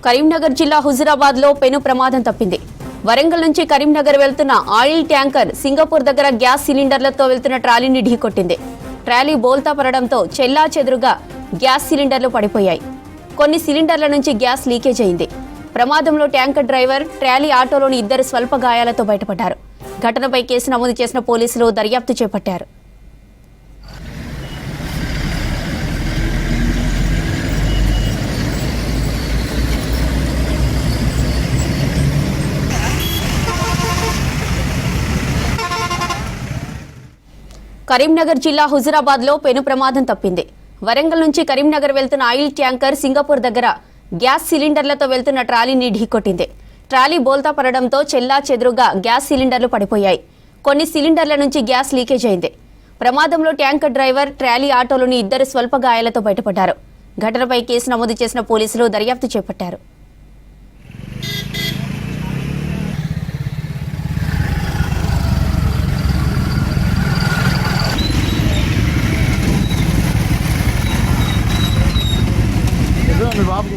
కరీంనగర్ జిల్లా హుజురాబాద్ లో పెను ప్రమాదం తప్పింది. వరంగల్ నుంచి కరీంనగర్ వెళ్తున్న ఆయిల్ ట్యాంకర్ సింగపూర్ దగ్గర గ్యాస్ సిలిండర్లతో వెళ్తున్న ట్రాలీని ఢీకొట్టింది. ట్రాలీ బోల్తా పడడంతో చెల్లాచెదురుగా గ్యాస్ సిలిండర్లు పడిపోయాయి. కొన్ని సిలిండర్ల నుంచి గ్యాస్ లీకేజ్ అయింది. ప్రమాదంలో ట్యాంకర్ డ్రైవర్, ట్రాలీ ఆటోలోని ఇద్దరు స్వల్ప గాయాలతో బయటపడ్డారు. ఘటనపై కేసు నమోదు చేసిన పోలీసులు దర్యాప్తు చేపట్టారు. కరీంనగర్ జిల్లా హుజురాబాద్ లో పెను ప్రమాదం తప్పింది. వరంగల్ నుంచి కరీంనగర్ వెళ్తున్న ఆయిల్ ట్యాంకర్ సింగపూర్ దగ్గర గ్యాస్ సిలిండర్లతో వెళ్తున్న ట్రాలీని ఢీకొట్టింది. ట్రాలీ బోల్తా పడడంతో చెల్లాచెదురుగా గ్యాస్ సిలిండర్లు పడిపోయాయి. కొన్ని సిలిండర్ల నుంచి గ్యాస్ లీకేజ్ అయింది. ప్రమాదంలో ట్యాంకర్ డ్రైవర్, ట్రాలీ ఆటోలోని ఇద్దరు స్వల్ప గాయాలతో బయటపడ్డారు. ఘటనపై కేసు నమోదు చేసిన పోలీసులు దర్యాప్తు చేపట్టారు. మీ బాబు